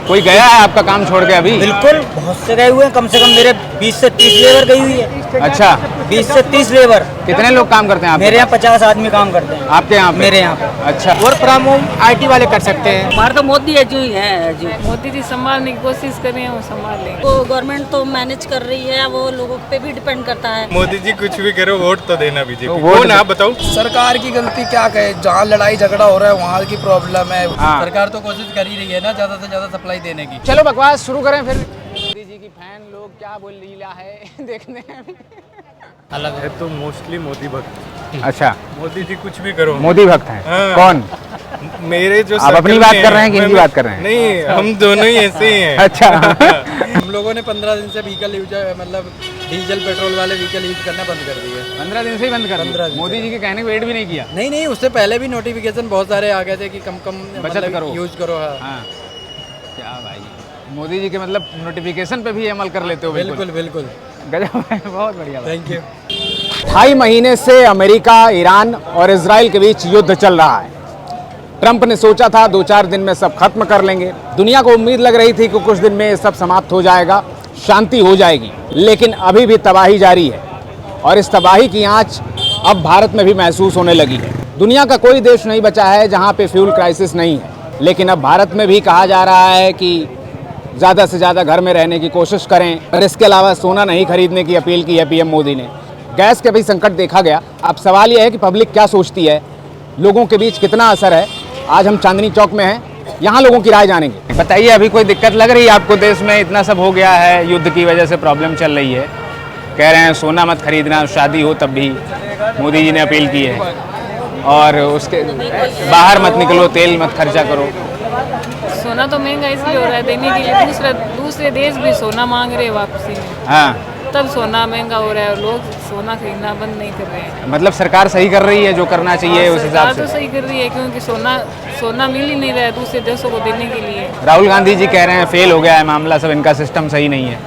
कोई गया है आपका काम छोड़ के अभी? बिल्कुल, बहुत से गए हुए हैं, कम से कम मेरे 20 से 30 लेबर गई हुई है। अच्छा, 20 से 30 लेबर। कितने लोग काम करते हैं आपके मेरे यहाँ पास? 50 आदमी काम करते हैं। आपके यहाँ पे? मेरे यहाँ पे। अच्छा, वर्क फ्रॉम होम IT वाले कर सकते हैं। हमारा तो मोदी है जो ही है जी। मोदी जी संभालने की कोशिश कर रहे हैं, वो संभाल लेंगे। वो गवर्नमेंट तो मैनेज कर रही है, वो लोगों पे भी डिपेंड करता है। मोदी जी कुछ भी करो, वोट तो देना बीजेपी तो को। वोट ना बताओ, सरकार की गलती क्या कहे, जहाँ लड़ाई झगड़ा हो रहा है वहाँ की प्रॉब्लम है। हाँ। सरकार तो कोशिश कर ही रही है ना ज्यादा से ज्यादा सप्लाई देने की। चलो बकवास शुरू करें फिर। मोदी जी की फैन लोग क्या बोल लीला है देखने हैं। अलग है तो मोस्टली मोदी भक्त। अच्छा, मोदी जी कुछ भी करो। मोदी भक्त हैं। हाँ। कौन? मेरे जो आप अपनी सर्कल बात में कर रहे हैं कि इनकी मैं- बात कर रहे हैं? नहीं, हम दोनों ही ऐसे ही हैं। अच्छा। हम लोगों ने 15 दिन से व्हीकल यूज मतलब डीजल पेट्रोल वाले व्हीकल यूज करना बंद कर दिए। 15 दिन से ही बंद कर 15 दिन मोदी जी के कहने को वेट भी नहीं किया। नहीं, उससे पहले भी नोटिफिकेशन बहुत सारे आ गए थे कि कम बचत करो, यूज करो। हाँ। हाँ, क्या भाई, मोदी जी के मतलब नोटिफिकेशन पे भी अमल कर लेते हो? बिल्कुल बिल्कुल। गजब है, बहुत बढ़िया। Thank you. 2.5 महीने से अमेरिका, ईरान और इजराइल के बीच युद्ध चल रहा है। ट्रंप ने सोचा था 2-4 दिन में सब खत्म कर लेंगे। दुनिया को उम्मीद लग रही थी कि कुछ दिन में ये सब समाप्त हो जाएगा, शांति हो जाएगी, लेकिन अभी भी तबाही जारी है और इस तबाही की आंच अब भारत में भी महसूस होने लगी है। दुनिया का कोई देश नहीं बचा है जहां पे फ्यूल क्राइसिस नहीं है, लेकिन अब भारत में भी कहा जा रहा है कि ज़्यादा से ज़्यादा घर में रहने की कोशिश करें और इसके अलावा सोना नहीं खरीदने की अपील की है पीएम मोदी ने। गैस के भी संकट देखा गया। अब सवाल यह है कि पब्लिक क्या सोचती है, लोगों के बीच कितना असर है। आज हम चांदनी चौक में हैं, यहाँ लोगों की राय जानेंगे। बताइए, अभी कोई दिक्कत लग रही है आपको? देश में इतना सब हो गया है, युद्ध की वजह से प्रॉब्लम चल रही है, कह रहे हैं सोना मत खरीदना, शादी हो तब भी मोदी जी ने अपील की है, और उसके बाहर मत निकलो, तेल मत खर्चा करो। सोना तो महंगा इसलिए हो रहा है देने के लिए, दूसरे देश भी सोना मांग रहे हैं वापसी में, हाँ, तब सोना महंगा हो रहा है और लोग सोना खरीदना बंद नहीं कर रहे हैं। मतलब सरकार सही कर रही है, जो करना चाहिए उस हिसाब सरकार तो से। सही कर रही है, क्योंकि सोना मिल ही नहीं रहा है दूसरे देशों को देने के लिए। राहुल गांधी जी कह रहे हैं फेल हो गया है मामला, सब इनका सिस्टम सही नहीं है।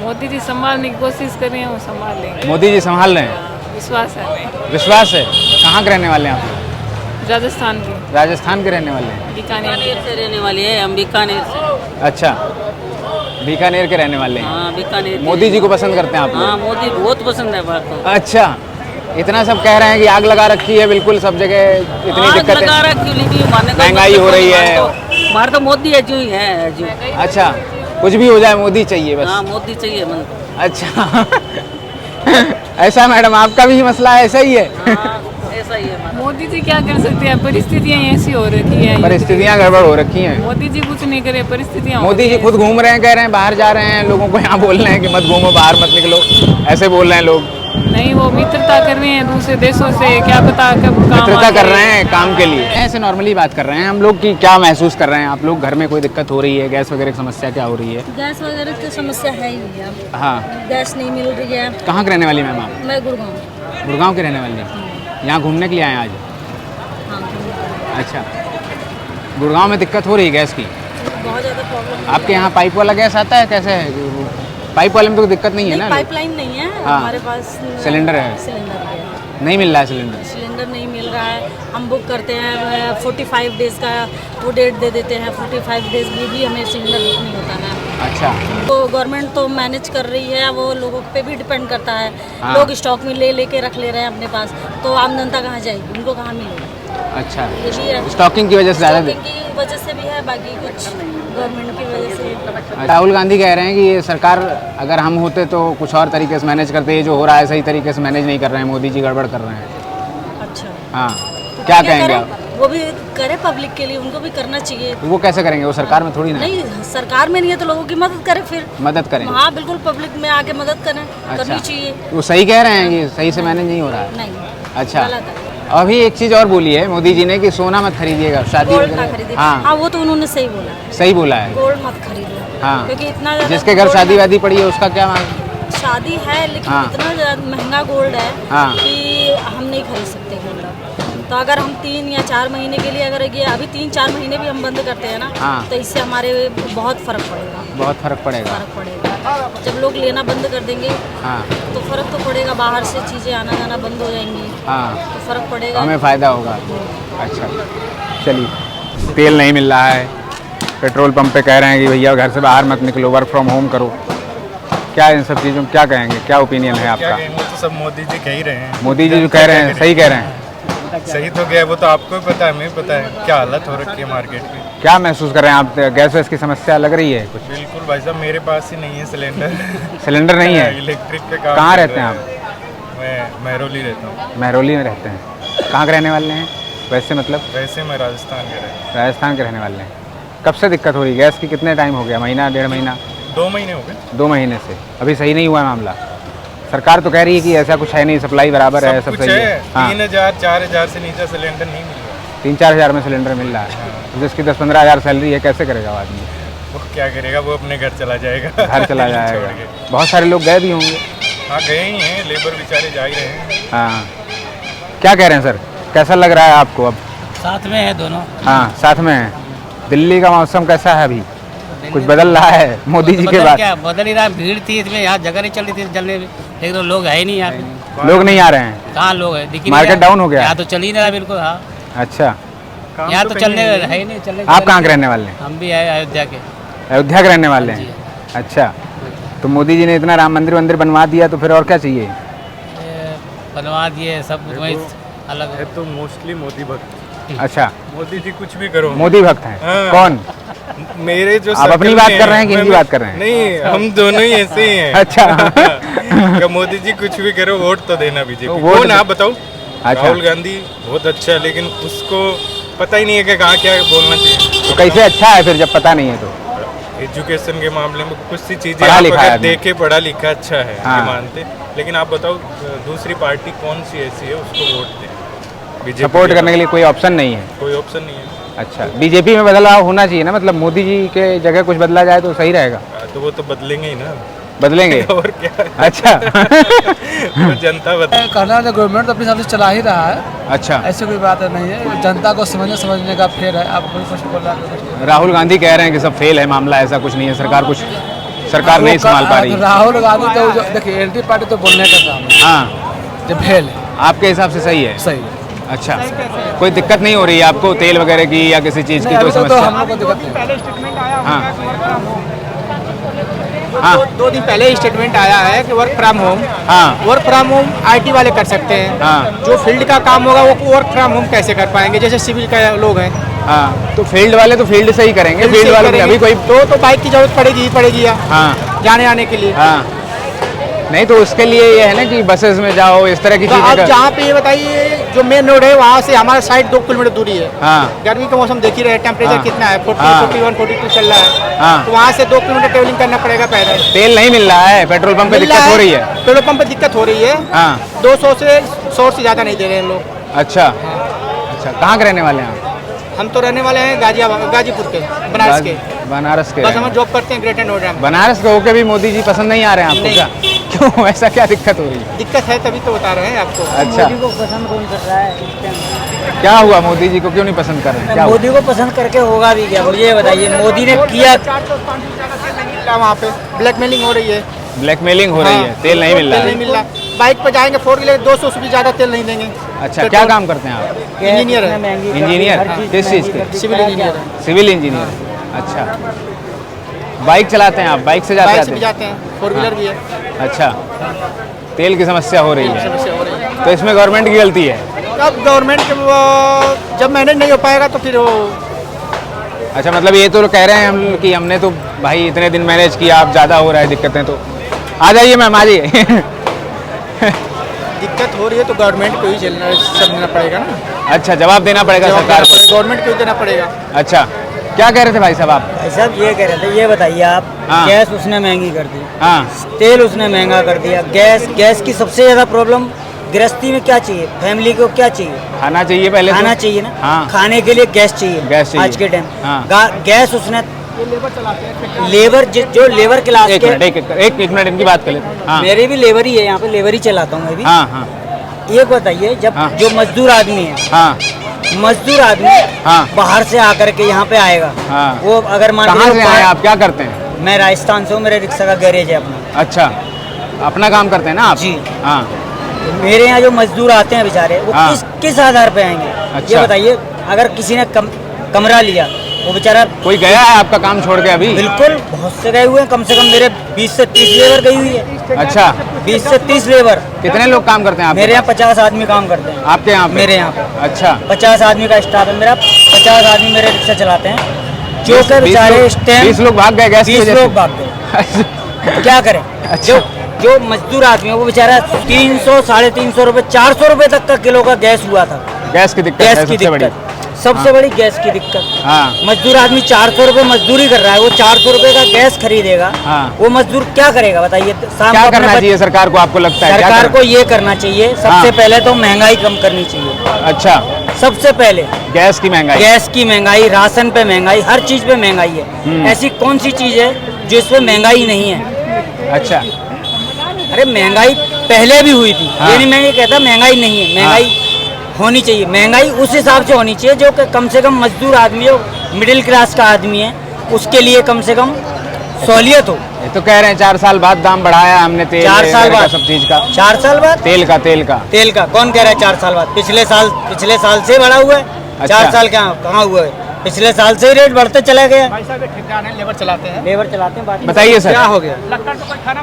मोदी जी संभालने की कोशिश कर रहे हैं, वो संभाल लेंगे। मोदी जी संभाल रहे हैं, विश्वास है हमें। विश्वास है। कहाँ के रहने वाले हैं आप? राजस्थान की, राजस्थान के रहने वाले हैं। बीकानेर से रहने वाले हैं हम, बीकानेर से। अच्छा, बीकानेर के रहने वाले हैं। हाँ, बीकानेर। मोदी जी को पसंद करते हैं आप लोग? हाँ, मोदी बहुत पसंद है भारत को। अच्छा, इतना सब कह रहे हैं कि आग लगा रखी है बिल्कुल सब जगह, इतनी दिक्कत लगा है, रखी लेकिन मानने का महंगाई हो रही है। हमारा तो मोदी है जो ही है जी। अच्छा, कुछ भी हो जाए मोदी चाहिए बस। हाँ, मोदी चाहिए मन। अच्छा। ऐसा मैडम, आपका भी मसला ऐसा ही है? हाँ, ऐसा ही है हमारा। मोदी जी क्या कर सकते हैं, परिस्थितियाँ ऐसी हो रखी है। परिस्थितियाँ गड़बड़ हो रखी हैं। मोदी जी कुछ नहीं करे, परिस्थितियाँ मोदी जी खुद घूम रहे हैं, कह रहे हैं बाहर जा रहे हैं, लोगों को यहाँ बोल रहे हैं कि मत घूमो, बाहर मत निकलो, ऐसे बोल रहे हैं लोग। नहीं, वो मित्रता कर रहे हैं दूसरे देशों से, क्या पता कब काम मित्रता आ कर जाए। रहे हैं काम के लिए। ऐसे नॉर्मली बात कर रहे हैं हम लोग कि क्या महसूस कर रहे हैं आप लोग? घर में कोई दिक्कत हो रही है, गैस वगैरह की समस्या क्या हो रही है? गैस वगैरह की समस्या है ही है, हाँ, गैस नहीं मिल रही है। कहाँ के रहने वाली मैम आप? मैं गुड़गांव। गुड़गांव के रहने वाली हैं? यहाँ घूमने के लिए आए हैं आज? हाँ, अच्छा, गुड़गांव में दिक्कत हो रही है गैस की? बहुत ज़्यादा प्रॉब्लम। आपके यहाँ पाइप वाला गैस आता है? कैसे है पाइप वाले में? तो कोई दिक्कत नहीं है ना? पाइपलाइन नहीं है हाँ। हमारे पास, सिलेंडर है। सिलेंडर है, नहीं मिल रहा है सिलेंडर? सिलेंडर नहीं मिल रहा है। हम बुक करते हैं 45 डेज़ का, वो डेट दे देते हैं, 45 डेज़ में भी हमें सिलेंडर बुक नहीं होता है। अच्छा, तो गवर्नमेंट तो मैनेज कर रही है, वो लोगों पे भी डिपेंड करता है। हाँ। लोग स्टॉक में लेके रख ले रहे हैं अपने पास, तो आम जनता कहाँ जाएगी, उनको कहाँ मिलेगा? अच्छा, ये भी है, स्टॉकिंग की वजह से ज़्यादा स्टॉकिंग की वजह से भी है, बाकी कुछ गवर्नमेंट की वजह से। राहुल गांधी कह रहे हैं कि ये सरकार अगर हम होते तो कुछ और तरीके से मैनेज करते, ये जो हो रहा है सही तरीके से मैनेज नहीं कर रहे हैं, मोदी जी गड़बड़ कर रहे हैं। अच्छा, हाँ, तो क्या करें? कहेंगे आप? वो भी करे पब्लिक के लिए, उनको भी करना चाहिए। वो कैसे करेंगे? वो सरकार में थोड़ी ना है। नहीं, सरकार में नहीं है तो लोगों की मदद करें फिर। मदद करें? हाँ बिल्कुल, पब्लिक में आके मदद करें, करनी चाहिए। वो सही कह रहे हैं कि सही से मैनेज नहीं हो रहा है? नहीं, अच्छा, गलत है। अभी एक चीज़ और बोली है मोदी जी ने कि सोना मत खरीदिएगा, शादी गोल्ड ना वगैरह। खरीदे। हाँ, हाँ, वो तो उन्होंने सही बोला है, सही बोला है। गोल्ड मत खरीदो। हाँ, क्योंकि इतना ज़्यादा जिसके घर गोल्ड शादी वादी पड़ी है उसका क्या मांग? शादी है, लेकिन हाँ। इतना ज़्यादा महंगा गोल्ड है हाँ। कि हम नहीं खरीद सकते गोल्ड अब। तो अगर हम 3 या 4 महीने के लिए, अगर ये अभी 3-4 महीने भी हम बंद करते हैं ना, हाँ। तो इससे हमारे बहुत फ़र्क पड़ेगा। बहुत फर्क पड़ेगा। फ़र्क पड़ेगा जब लोग लेना बंद कर देंगे, हाँ, तो फ़र्क तो पड़ेगा, बाहर से चीज़ें आना जाना बंद हो जाएंगी, हाँ, तो फ़र्क पड़ेगा। हमें फ़ायदा होगा। अच्छा, चलिए, तेल नहीं मिल रहा है, पेट्रोल पंप पे कह रहे हैं कि भैया घर से बाहर मत निकलो, वर्क फ्रॉम होम करो। क्या इन सब चीज़ों में क्या कहेंगे, क्या ओपिनियन है क्या आपका? कहेंगे, तो सब मोदी जी कह ही रहे हैं। मोदी जी जो कह रहे हैं सही कह रहे हैं। सही तो क्या है, वो तो आपको भी पता है, हमें भी पता है क्या हालत हो रखी है मार्केट की। क्या महसूस कर रहे हैं आप? गैस वैस की समस्या लग रही है कुछ? बिल्कुल भाई साहब, मेरे पास ही नहीं है सिलेंडर। सिलेंडर नहीं है? इलेक्ट्रिक पे काम कहाँ कर रहते हैं रहे आप? मैं महरौली रहता हूँ। महरौली में रहते हैं। कहाँ के रहने वाले हैं वैसे, मतलब? वैसे मैं राजस्थान के रहता राजस्थान के रहने वाले हैं। कब से दिक्कत हो रही है गैस की? कितने टाइम हो गया? महीना, 1.5 महीना? हूँ, 2 महीने हो गए। 2 महीने से अभी सही नहीं हुआ है मामला? सरकार तो कह रही है कि ऐसा कुछ है नहीं, सप्लाई बराबर है, सब कुछ सही है। हाँ, 3000 4000 से नीचे सिलेंडर नहीं मिल रहा। 3-4 हज़ार में सिलेंडर मिल रहा है। जिसकी 10-15 हज़ार सैलरी है, कैसे करेगा वो आदमी? वो क्या करेगा, वो अपने घर चला जाएगा। घर चला छोड़ जाएगा। के। बहुत सारे लोग गए भी होंगे। हाँ गए ही हैं, लेबर बेचारे जा ही रहे हैं। हाँ, क्या कह रहे हैं सर, कैसा लग रहा है आपको अब? साथ में है दोनों। हाँ, साथ में है। दिल्ली का मौसम कैसा है अभी? कुछ बदल रहा है मोदी जी के बाद? क्या बदल ही रहा, भीड़ थी इसमें, यहाँ जगह नहीं चल रही थी चलने में, लेकिन तो लोग है ही नहीं यहाँ पे। लोग नहीं आ रहे हैं? कहाँ लोग है, दिख ही नहीं मार्केट रहा। डाउन हो गया? यहाँ तो चल ही नहीं रहा बिल्कुल। हाँ, अच्छा, यहाँ तो चलने है ही नहीं, चलने आप कहाँ के रहने वाले हैं? हम भी है अयोध्या के। अयोध्या के रहने वाले जी। हैं? अच्छा, तो मोदी जी ने इतना राम मंदिर बनवा दिया, तो फिर और क्या चाहिए? ये बनवा दिए सब वही अलग है तो मोस्टली मोदी भक्त। अच्छा, मोदी जी कुछ भी करो। मोदी भक्त हैं? हाँ। कौन? मेरे जो आप अपनी circle बात में कर रहे हैं कि इनकी मैं- बात कर रहे हैं? नहीं, हम दोनों ही ऐसे ही हैं। अच्छा। कि मोदी जी कुछ भी करो, वोट तो देना बीजेपी। तो वोट कौन आप बताओ? अच्छा। राहुल गांधी बहुत अच्छा है, लेकिन उसको पता ही नहीं है कि कहाँ क्या बोलना चाहिए। तो कैसे अच्छा है फिर जब पता नहीं है तो? एजुकेशन के मामले में कुछ सी चीजें पढ़ा आप लिखा है अगर आदमी। देखे, पढ़ा लिखा अच्छा है, हाँ। ये मानते, लेकिन आप बताओ दूसरी पार्टी कौन सी ऐसी है उसको वोट दें? बीजेपी सपोर्ट करने के लिए कोई ऑप्शन नहीं है? कोई ऑप्शन नहीं है। अच्छा, बीजेपी में बदलाव होना चाहिए ना, मतलब मोदी जी के जगह कुछ बदला जाए तो सही रहेगा। तो वो तो बदलेंगे ही ना। बदलेंगे? और क्या। अच्छा। वो जनता बदले। करना तो गवर्नमेंट तो अपनी हिसाब से चला ही रहा है, अच्छा, ऐसी कोई बात नहीं है। जनता को समझने का फेर है। आप कोई कुछ बोल रहा है? राहुल गांधी कह रहे हैं कि सब फेल है मामला, ऐसा कुछ नहीं है, सरकार नहीं संभाल पा रही है। राहुल गांधी तो देखिए, एंटी पार्टी तो बोलने का काम है, हाँ, जब फेल है आपके हिसाब से सही है? सही है। अच्छा, कोई दिक्कत नहीं हो रही है आपको तेल वगैरह की या किसी चीज़ की? नहीं, कोई अभी तो समस्या? हम लोग को दिक्कत नहीं है। हाँ, हाँ, 2 दिन पहले स्टेटमेंट आया है कि वर्क फ्रॉम होम, हाँ, वर्क फ्रॉम होम आईटी वाले कर सकते हैं। हाँ, जो फील्ड का काम होगा वो वर्क फ्रॉम होम कैसे कर पाएंगे? जैसे सिविल का लोग हैं, हाँ, तो फील्ड वाले तो फील्ड से ही करेंगे, फील्ड फील्ड से वालों की करेंगे। अभी कोई। तो बाइक की जरूरत पड़ेगी ही पड़ेगी हाँ, जाने आने के लिए। हाँ, नहीं तो उसके लिए ये है ना कि बसेस में जाओ, इस तरह की तो चीज़ें आप कर। जहाँ पे ये बताइए, जो मेन रोड है वहाँ से हमारा साइड 2 किलोमीटर दूरी है। हाँ, गर्मी का मौसम देख ही रहे, टेम्परेचर हाँ। कितना है, 40, हाँ। 41, 42 चल रहा है। हाँ। तो वहाँ से 2 किलोमीटर ट्रेवलिंग करना पड़ेगा पैदल। तेल नहीं मिल रहा है, पेट्रोल पंप पे मिल रहा दिक्कत हो रही है। पेट्रोल पंप पे दिक्कत हो रही है। हाँ, 200 से 100 से ज़्यादा नहीं दे रहे हैं लोग। अच्छा, अच्छा, कहाँ के रहने वाले हैं आप? हम तो रहने वाले हैं गाजीपुर के, बनारस के। बनारस के बस हैं। हम जॉब करते हैं ग्रेटर नोएडा में। बनारस के होके भी मोदी जी पसंद नहीं आ रहे हैं आपको? नहीं। क्या क्यों, ऐसा क्या दिक्कत हो रही है? दिक्कत है तभी तो बता रहे हैं आपको। अच्छा, मोदी को पसंद कौन कर रहा है इस टाइम? क्या हुआ, मोदी जी को क्यों नहीं पसंद कर रहे हैं? क्या हुआ? मोदी को पसंद करके होगा भी क्या, मुझे ये बताइए। मोदी ने किया 400-500 ज़्यादा तेल नहीं मिल रहा वहाँ पे, ब्लैकमेलिंग हो रही है। ब्लैकमेलिंग हो रही है, हाँ, तेल नहीं मिल रहा तेल है? नहीं मिल रहा। बाइक पे जाएंगे 4 व्हीलर 200 से भी ज़्यादा तेल नहीं देंगे। अच्छा, क्या काम करते हैं आप? इंजीनियर है, इंजीनियर? किस चीज़ के? सिविल इंजीनियर है। Civil engineer. अच्छा, बाइक चलाते हैं आप? बाइक से जाते बाइक से भी हैं? जाते हैं, 4 व्हीलर भी है। अच्छा, तेल की समस्या हो रही है, समस्या हो रही है। तो इसमें गवर्नमेंट की गलती है? अब गवर्नमेंट के जब मैनेज नहीं हो पाएगा तो फिर वो अच्छा, मतलब ये तो कह रहे हैं हम कि हमने तो भाई इतने दिन मैनेज किया, अब ज़्यादा हो रहा है दिक्कतें, तो आ जाइए मैम, आ जाइए। दिक्कत हो रही है तो गवर्नमेंट को ही समझना पड़ेगा ना। अच्छा, जवाब देना पड़ेगा सरकार को? गवर्नमेंट को ही देना पड़ेगा। अच्छा, क्या कह रहे थे भाई साहब आप? भाई साहब ये कह रहे थे, ये बताइए आप। हाँ। गैस उसने महंगी कर दी, हाँ, तेल उसने महंगा कर दिया, गैस की सबसे ज़्यादा प्रॉब्लम गृहस्थी में क्या चाहिए, फैमिली को क्या चाहिए? खाना चाहिए पहले तो। खाना चाहिए ना। हाँ, खाने के लिए गैस चाहिए, गैस चाहिए। आज के टाइम। हाँ। गैस उसने लेबर जो लेबर क्लास एक के, मिनट, एक मिनट इनकी बात कर लेते हैं। हाँ, मेरे भी लेबर ही है, यहाँ पे लेबर ही चलाता हूँ मैं भी। हाँ, हाँ, ये बताइए, जब हाँ। जो मजदूर आदमी है, हाँ, मजदूर आदमी हाँ। बाहर से आकर के यहाँ पे आएगा, हाँ। वो अगर मान के कहाँ चलो से आए आप, क्या करते हैं? मैं राजस्थान से हूँ, मेरे रिक्शा का गैरेज है अपना। अच्छा, अपना काम करते हैं ना आप? जी। हाँ, मेरे यहाँ जो मजदूर आते हैं बेचारे, वो हाँ। किस आधार पे आएंगे? अच्छा। ये बताइए, अगर किसी ने कमरा लिया वो बेचारा कोई गया है आपका काम छोड़ के अभी? बिल्कुल बहुत से गए हुए हैं, कम से कम मेरे 20 से 30 लेबर गई हुई है। अच्छा, 20 से 30 लेबर। कितने लोग काम करते हैं आपके मेरे यहाँ पास? 50 आदमी काम करते हैं। आपके यहाँ पे? मेरे यहाँ पे अच्छा, 50 आदमी का स्टाफ है मेरा। 50 आदमी मेरे रिक्शा चलाते हैं, जो कि बेचारे इस टाइम 20 लोग भाग गए गैस की 20 वजह से? लोग भाग गए। क्या करें? अच्छा। जो मजदूर आदमी है वो बेचारा 300 350 रुपए 400 रुपए तक का किलो का गैस हुआ था। गैस की दिक्कत है गैस की सबसे बड़ी। दिक्कत सबसे बड़ी गैस की दिक्कत। हाँ, मजदूर आदमी 400 रुपए मजदूरी कर रहा है, वो 400 रुपए का गैस खरीदेगा। हाँ। वो मजदूर क्या करेगा बताइए? शाम क्या को अपने करना चाहिए सरकार को, आपको लगता है? क्या सरकार करना? को ये करना चाहिए, सबसे हाँ। पहले तो महंगाई कम करनी चाहिए। अच्छा, सबसे पहले गैस की महंगाई। गैस की महंगाई, राशन पे महंगाई, हर चीज पे महंगाई है। ऐसी कौन सी चीज है जो इस पे महंगाई नहीं है? अच्छा, अरे महंगाई पहले भी हुई थी, हाँ। ये नहीं मैं ये कहता महंगाई नहीं है। महंगाई होनी चाहिए, महंगाई उस हिसाब से होनी चाहिए जो कि कम से कम मजदूर आदमी हो, मिडिल क्लास का आदमी है, उसके लिए कम से कम सहूलियत हो। ये तो कह रहे हैं 4 साल बाद दाम बढ़ाया हमने तेल 4 साल वगैरह का, बाद? सब चीज का। 4 साल बाद? तेल का तेल का कौन कह रहा है 4 साल बाद? पिछले साल से बढ़ा हुआ है। अच्छा। 4 साल कहाँ हुआ है? पिछले साल से ही रेट बढ़ते चला गया। लेबर चलाते हैं। लेबर चलाते हैं। बात बताइए सर, क्या हो गया?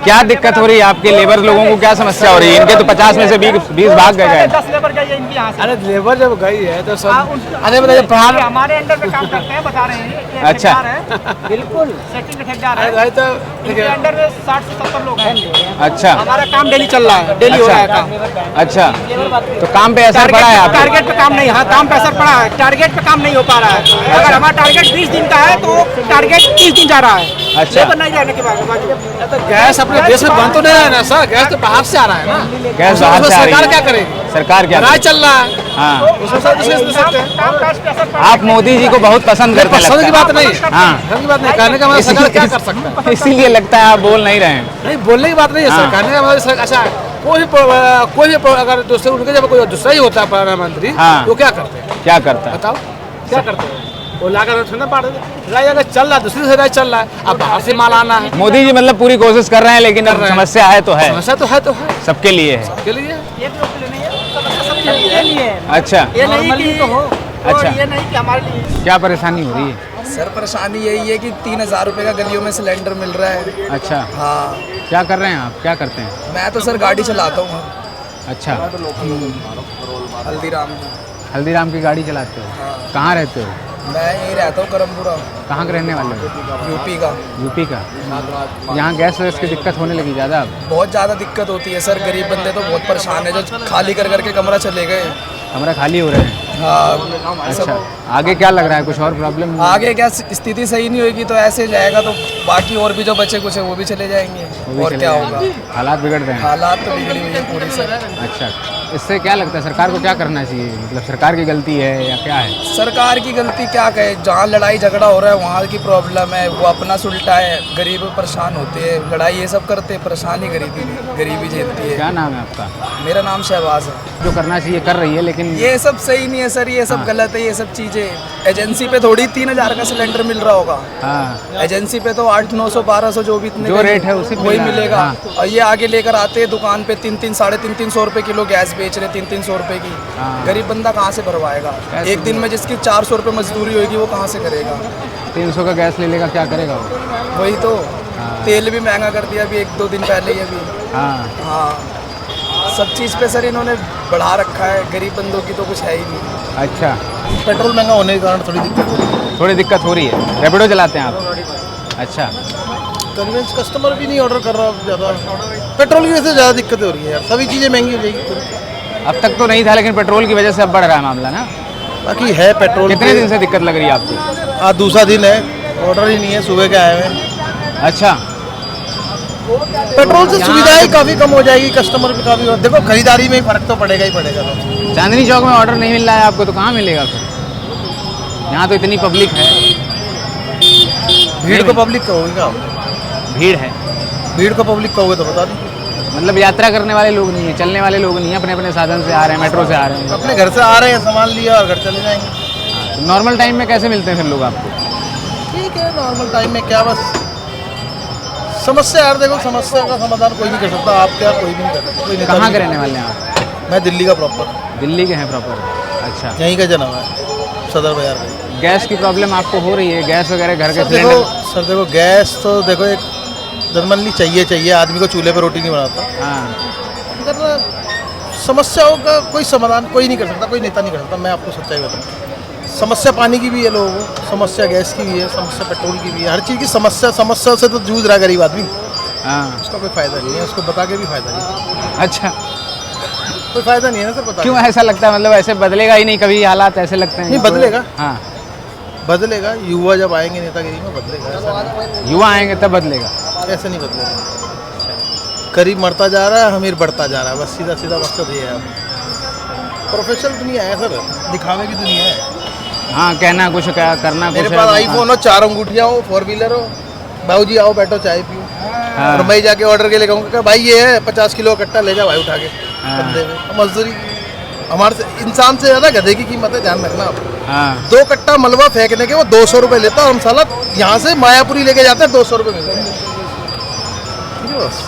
क्या दिक्कत हो रही है आपके लेबर लोगों को? क्या समस्या हो रही है? इनके तो 50 में से 20 भाग गए। 10 लेबर गई है इनकी यहाँ से। अरे लेबर जब गई है तो सब अरे बताइए, हमारे अंडर में काम करते हैं, बता रहे हैं ये अच्छा। ठेकेदार है, बिल्कुल सेकंड ठेकेदार अरे है, भाई तो इनके अंडर में 60 से 70 लोग हैं। अच्छा, हमारा काम डेली चल रहा है, डेली हो रहा है काम। अच्छा, तो काम पे असर पड़ा है आपके? टारगेट पे काम नहीं, हाँ काम पे असर पड़ा है, टारगेट पे काम नहीं हो पा रहा है। अगर हमारा टारगेट 20 दिन का है तो टारगेट 30 दिन जा रहा है। अच्छा। लेबर नहीं जाने के बाद तो गैस अपने देश में बंद तो नहीं है ना सर, गैस तो बाहर से आ रहा है ना। गैस बाहर से आ रही सरकार है। क्या करेगी? सरकार क्या राज करे? चल रहा है, हाँ, उसमें सब कुछ ले सकते हैं। काम काज पे असर पड़ा। आप मोदी जी को बहुत पसंद करते हैं पसंद की लगता बात नहीं है, हाँ। पसंद की बात नहीं, कहने का मतलब सरकार क्या कर सकता है? है। इसीलिए लगता है आप बोल नहीं रहे हैं। नहीं बोलने की बात नहीं है हाँ। सर, कहने का मतलब अच्छा कोई भी अगर दूसरे उनके जब कोई दूसरा ही होता है प्रधानमंत्री, हाँ। तो क्या करते हैं? क्या करता है? बताओ क्या करते हैं? वो लाकर ठंडा पाड़ देते। राज अगर चल रहा है, दूसरी से राज चल रहा है, अब बाहर से माल आना है। मोदी जी मतलब पूरी कोशिश कर रहे हैं, लेकिन अब समस्या है तो है, समस्या तो है सबके लिए है। के लिए। अच्छा, ये नहीं कि अच्छा, ये नहीं कि हमारे लिए क्या परेशानी हो रही है? सर परेशानी यही है कि 3000 रुपये का गलियों में सिलेंडर मिल रहा है। अच्छा, हाँ, क्या कर रहे हैं आप? क्या करते हैं? मैं तो सर गाड़ी चलाता हूँ अच्छा, हल्दीराम। हल्दीराम की गाड़ी चलाते हो? कहाँ रहते हो? मैं यही रहता हूँ करमपुरा, कहाँ के रहने वाले हो? यूपी का। यूपी का। यहाँ गैस वैस की दिक्कत होने लगी ज़्यादा अब? बहुत ज़्यादा दिक्कत होती है सर, गरीब बंदे तो बहुत परेशान है, जो खाली कर करके कमरा चले गए। कमरा खाली हो रहे हैं? हाँ। अच्छा, आगे क्या लग रहा है? कुछ और प्रॉब्लम? आगे क्या स्थिति सही नहीं होगी तो ऐसे जाएगा, तो बाकी और भी जो बचे कुछ है वो भी चले जाएंगे। वो भी और चले क्या जाएंगे। होगा? हालात बिगड़ रहे हैं। हालात तो बिगड़ी हुई है पूरी सर। अच्छा, इससे क्या लगता है सरकार को क्या करना चाहिए? मतलब सरकार की गलती है या क्या है? सरकार की गलती क्या कहे, जहाँ लड़ाई झगड़ा हो रहा है वहाँ की प्रॉब्लम है, वो अपना सुलटा है, गरीब परेशान होते हैं, लड़ाई ये सब करते हैं, परेशानी गरीबी झेलती है। क्या नाम है आपका? मेरा नाम शहबाज है। जो करना चाहिए कर रही है, लेकिन ये सब सही नहीं है सर, ये सब गलत है, ये सब चीज़ें। एजेंसी पे थोड़ी 3000 का सिलेंडर मिल रहा होगा, हाँ, एजेंसी पे तो 800, 900, 1200 जो भी इतने जो रेट है उसी पे वही मिल रहा है। मिलेगा। हाँ। और ये आगे लेकर आते हैं दुकान पे 300, 350 रुपए किलो गैस बेच रहे, 300 रुपए की। हाँ। गरीब बंदा कहाँ से भरवाएगा? कैसे एक दिन में जिसकी 400 रुपए मजदूरी होगी वो कहाँ से करेगा? 300 का गैस ले लेगा, क्या करेगा वो? वही तो। हाँ। तेल भी महंगा कर दिया अभी 1-2 दिन पहले ही अभी। हाँ, हाँ, सब चीज़ पे सर इन्होंने बढ़ा रखा है, गरीब बंदों की तो कुछ है ही नहीं। अच्छा, पेट्रोल महंगा होने के कारण थोड़ी दिक्कत हो रही है। थोड़ी दिक्कत हो रही है। रैपिडो चलाते हैं आप? अच्छा, कन्वेंस कस्टमर भी नहीं ऑर्डर कर रहा ज़्यादा, पेट्रोल की वजह से ज़्यादा दिक्कत हो रही है यार, सभी चीज़ें महंगी हो जाएगी। अब तक तो नहीं था, लेकिन पेट्रोल की वजह से अब बढ़ रहा है मामला ना? बाकी है पेट्रोल। कितने दिन से दिक्कत लग रही है आपको? आज दूसरा दिन है, ऑर्डर ही नहीं है, सुबह के आए हुए। अच्छा, पेट्रोल से सुविधाएं काफ़ी कम हो जाएगी, कस्टमर भी काफ़ी, देखो खरीदारी में फ़र्क तो पड़ेगा ही पड़ेगा। तो चांदनी चौक में ऑर्डर नहीं मिल रहा है आपको, तो कहाँ मिलेगा फिर? यहाँ तो इतनी पब्लिक है। भीड़ को पब्लिक कहोगे क्या? भीड़ है, भीड़ को पब्लिक कहोगे तो बता दीजिए। मतलब यात्रा करने वाले लोग नहीं है, चलने वाले लोग नहीं है, अपने अपने साधन से आ रहे हैं, मेट्रो से आ रहे हैं। अपने घर से आ रहे हैं, सामान लिया और घर चले जाएंगे। तो नॉर्मल टाइम में कैसे मिलते हैं फिर लोग आपको? ठीक है, नॉर्मल टाइम में क्या, बस समस्या यार, देखो समस्या का समाधान कोई नहीं कर सकता, आप क्या, कोई भी नहीं कर सकता। कोई नेता कहाँ नहीं के कर रहने वाले हैं आप? सकता। मैं दिल्ली का प्रॉपर, दिल्ली के हैं प्रॉपर? अच्छा, यहीं का जन्म है, सदर बाजार में। गैस की प्रॉब्लम आपको हो रही है, गैस वगैरह घर के सर देखो सिलेंडर? सर देखो गैस तो देखो एक जनरली चाहिए आदमी को, चूल्हे पर रोटी नहीं बनाता। हाँ मगर समस्याओं का कोई समाधान कोई नहीं कर सकता, कोई नेता नहीं कर सकता। मैं आपको सच्चाई बताऊँ, समस्या पानी की भी है लोगों को, समस्या गैस की भी है, समस्या पेट्रोल की भी है, हर चीज़ की समस्या से तो जूझ रहा है गरीब आदमी। हाँ। उसका कोई फ़ायदा नहीं है, उसको बता के भी फ़ायदा नहीं, अच्छा, कोई फ़ायदा नहीं है ना सर बता क्यों ऐसा लगता है? मतलब ऐसे बदलेगा ही नहीं कभी हालात, ऐसे लगते हैं? नहीं बदलेगा, हाँ, बदलेगा। युवा जब आएंगे नेतागिरी में बदलेगा, ऐसा नहीं। युवा आएंगे तब बदलेगा। ऐसे नहीं बदलेगा। गरीब मरता जा रहा है, अमीर बढ़ता जा रहा है, बस सीधा सीधा मकसद ये है। प्रोफेशनल दुनिया है सर, दिखावे की दुनिया है। हाँ, कहना कुछ, क्या करना कुछ। मेरे पास आईफोन हो, 4 अंगूठियाँ हो, 4 व्हीलर हो, बाबूजी आओ बैठो चाय पियो, और मैं जाके ऑर्डर के लिए कहूँगा भाई ये है 50 किलो का कट्टा ले जा भाई उठा के बंदे में। मजदूरी हमारे से इंसान से ज़्यादा गधे की कीमत है, ध्यान रखना आप। हाँ। 2 कट्टा मलबा फेंकने के वो 200 रुपये लेता है, और हम साला यहाँ से मायापुरी लेके जाते हैं 200 रुपये मिलते हैं। ठीक है बस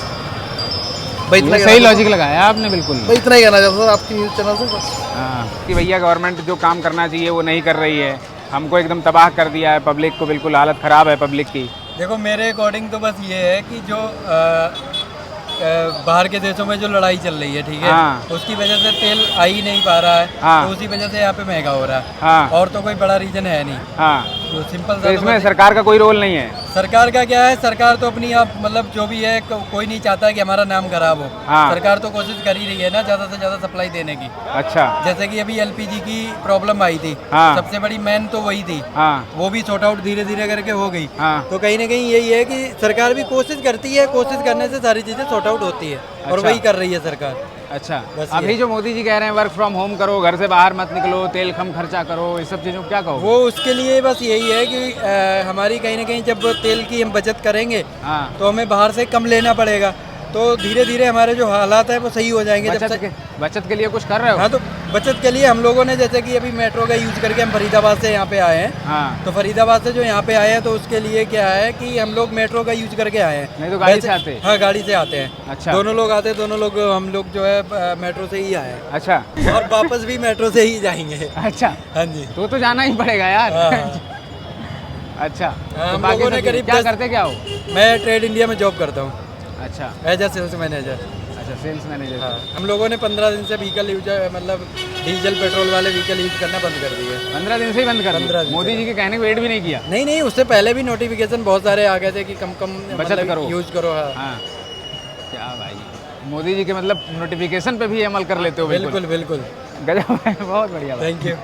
भाई, इतना सही लॉजिक लगाया आपने, बिल्कुल। भाई इतना ही कहना चाहता सर आपकी न्यूज़ चैनल से बस। हाँ कि भैया गवर्नमेंट जो काम करना चाहिए वो नहीं कर रही है, हमको एकदम तबाह कर दिया है, पब्लिक को बिल्कुल हालत ख़राब है पब्लिक की। देखो मेरे अकॉर्डिंग तो बस ये है कि जो बाहर के देशों में जो लड़ाई चल रही है, ठीक है, हाँ। उसकी वजह से तेल आ ही नहीं पा रहा है, हाँ। तो उसी वजह से यहाँ पे महंगा हो रहा है। हाँ। और तो कोई बड़ा रीजन है नहीं। हाँ, तो सिंपल तो सा इसमें सरकार का कोई रोल नहीं है? सरकार का क्या है, सरकार तो अपनी आप मतलब जो भी है, कोई नहीं चाहता है कि हमारा नाम खराब हो। हाँ। सरकार तो कोशिश कर ही रही है ना ज़्यादा से ज़्यादा सप्लाई देने की। अच्छा। जैसे कि अभी LPG की प्रॉब्लम आई थी, हाँ। सबसे बड़ी मेन तो वही थी, हाँ। वो भी सॉर्ट आउट धीरे धीरे करके हो गई। हाँ। तो कहीं ना कहीं यही है कि सरकार भी कोशिश करती है, कोशिश करने से सारी चीज़ें सॉर्ट आउट होती है, और अच्छा। वही कर रही है सरकार। अच्छा, बस अभी जो मोदी जी कह रहे हैं वर्क फ्रॉम होम करो, घर से बाहर मत निकलो, तेल कम खर्चा करो, इस सब चीज़ों को क्या कहो? वो उसके लिए बस यही है कि हमारी कहीं ना कहीं जब तेल की हम बचत करेंगे, हाँ। तो हमें बाहर से कम लेना पड़ेगा, तो धीरे धीरे हमारे जो हालात है वो सही हो जाएंगे। बचत के लिए कुछ कर रहे हो? हाँ, तो बचत के लिए हम लोगों ने जैसे कि अभी मेट्रो का यूज करके हम फरीदाबाद से यहाँ पे आए हैं। हाँ। तो फरीदाबाद से जो यहाँ पे आए हैं, तो उसके लिए क्या है कि हम लोग मेट्रो का यूज करके आए हैं। नहीं तो गाड़ी से आते? हाँ, गाड़ी से आते हैं। अच्छा। दोनों लोग आते हैं, दोनों लोग हम लोग जो है मेट्रो से ही आए हैं। अच्छा। और वापस भी मेट्रो से ही जाएंगे। अच्छा। हाँ जी, तो जाना ही पड़ेगा यार। हाँ। अच्छा, हम तो बाकी लोगों ने सब करीब क्या 10 करते क्या हो? मैं ट्रेड इंडिया में जॉब करता हूँ, अच्छा, एज ए सेल्स मैनेजर। अच्छा, सेल्स मैनेजर। हाँ, हम लोगों ने 15 दिन से व्हीकल यूज मतलब डीजल पेट्रोल वाले व्हीकल यूज करना बंद कर दिए। 15 दिन से ही बंद कर 15 दिन मोदी जी के कहने को वेट भी नहीं किया? नहीं, उससे पहले भी नोटिफिकेशन बहुत सारे आ गए थे कि कम बचत करो, यूज करो। हाँ। हाँ, क्या भाई, मोदी जी के मतलब नोटिफिकेशन पे भी अमल कर लेते हो? बिल्कुल बिल्कुल, गजब है, बहुत बढ़िया। Thank you.